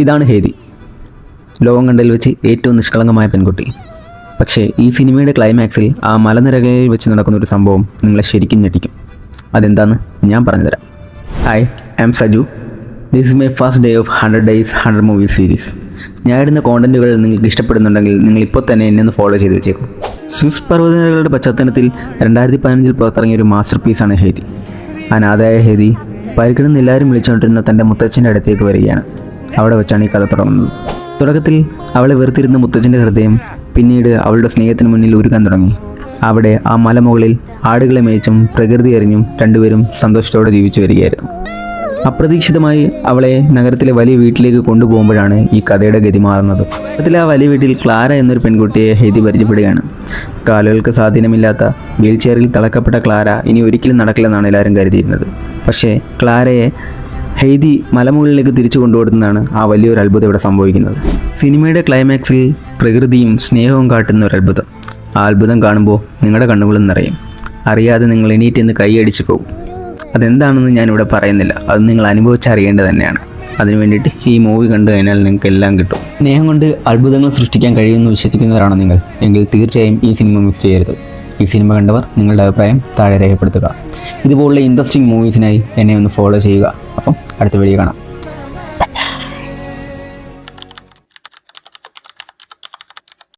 ഇതാണ് ഹേതി, ലോകം കണ്ടതിൽ വെച്ച് ഏറ്റവും നിഷ്കളങ്കമായ പെൺകുട്ടി. പക്ഷേ ഈ സിനിമയുടെ ക്ലൈമാക്സിൽ ആ മലനിരകളിൽ വെച്ച് നടക്കുന്ന ഒരു സംഭവം നിങ്ങളെ ശരിക്കും ഞെട്ടിക്കും. അതെന്താന്ന് ഞാൻ പറഞ്ഞുതരാം. Hi, I am Saju. This is my first day of 100 Days 100 Movies series. ഞാൻ ഇടുന്ന കോണ്ടന്റുകൾ നിങ്ങൾക്ക് ഇഷ്ടപ്പെടുന്നുണ്ടെങ്കിൽ നിങ്ങൾ ഇപ്പോൾ തന്നെ എന്നെ ഒന്ന് ഫോളോ ചെയ്ത് വെച്ചേക്കും. സ്വിസ് പർവ്വതനിരകളുടെ പശ്ചാത്തലത്തിൽ 2015 പുറത്തിറങ്ങിയ ഒരു മാസ്റ്റർ പീസാണ് ഹേതി. അനാഥയായ ഹേതി പരിക്കിടുന്ന എല്ലാവരും വിളിച്ചുകൊണ്ടിരുന്ന തൻ്റെ മുത്തച്ഛൻ്റെ അടുത്തേക്ക് വരികയാണ്. അവിടെ വെച്ചാണ് ഈ കഥ തുടങ്ങുന്നത്. തുടക്കത്തിൽ അവളെ വെറുത്തിരുന്ന മുത്തച്ഛൻ്റെ ഹൃദയം പിന്നീട് അവളുടെ സ്നേഹത്തിന് മുന്നിൽ ഉരുകാൻ തുടങ്ങി. അവിടെ ആ മലമുകളിൽ ആടുകളെ മേയിച്ചും പ്രകൃതി എറിഞ്ഞും രണ്ടുപേരും സന്തോഷത്തോടെ ജീവിച്ചു വരികയായിരുന്നു. അപ്രതീക്ഷിതമായി അവളെ നഗരത്തിലെ വലിയ വീട്ടിലേക്ക് കൊണ്ടുപോകുമ്പോഴാണ് ഈ കഥയുടെ ഗതി മാറുന്നത്. നഗരത്തിലെ ആ വലിയ വീട്ടിൽ ക്ലാര എന്നൊരു പെൺകുട്ടിയെ ഹേതി പരിചയപ്പെടുകയാണ്. കാലുകൾക്ക് സ്വാധീനമില്ലാത്ത വീൽ ചെയറിൽ തളക്കപ്പെട്ട ക്ലാര ഇനി ഒരിക്കലും നടക്കില്ലെന്നാണ് എല്ലാവരും കരുതിയിരുന്നത്. പക്ഷേ ക്ലാരയെ ഹേതി മലമുകളിലേക്ക് തിരിച്ചു കൊണ്ടുപോകുന്നതാണ് ആ വലിയൊരു അത്ഭുതം ഇവിടെ സംഭവിക്കുന്നത്. സിനിമയുടെ ക്ലൈമാക്സിൽ പ്രകൃതിയും സ്നേഹവും കാട്ടുന്ന ഒരു അത്ഭുതം. ആ അത്ഭുതം കാണുമ്പോൾ നിങ്ങളുടെ കണ്ണുകളും നിറയും. അറിയാതെ നിങ്ങൾ എണീറ്റ് എന്ന് കൈയടിച്ചു പോകും. അതെന്താണെന്ന് ഞാനിവിടെ പറയുന്നില്ല, അത് നിങ്ങൾ അനുഭവിച്ചറിയേണ്ടത് തന്നെയാണ്. അതിനു വേണ്ടിയിട്ട് ഈ മൂവി കണ്ടു കഴിഞ്ഞാൽ നിങ്ങൾക്ക് എല്ലാം കിട്ടും. സ്നേഹം കൊണ്ട് അത്ഭുതങ്ങൾ സൃഷ്ടിക്കാൻ കഴിയുമെന്ന് വിശ്വസിക്കുന്നവരാണോ നിങ്ങൾ? എങ്കിൽ തീർച്ചയായും ഈ സിനിമ മിസ് ചെയ്യരുത്. ഈ സിനിമ കണ്ടവർ നിങ്ങളുടെ അഭിപ്രായം താഴെ രേഖപ്പെടുത്തുക. ഇതുപോലുള്ള ഇൻട്രസ്റ്റിംഗ് മൂവീസിനായി എന്നെ ഒന്ന് ഫോളോ ചെയ്യുക. അപ്പം അടുത്ത വീഡിയോ കാണാം.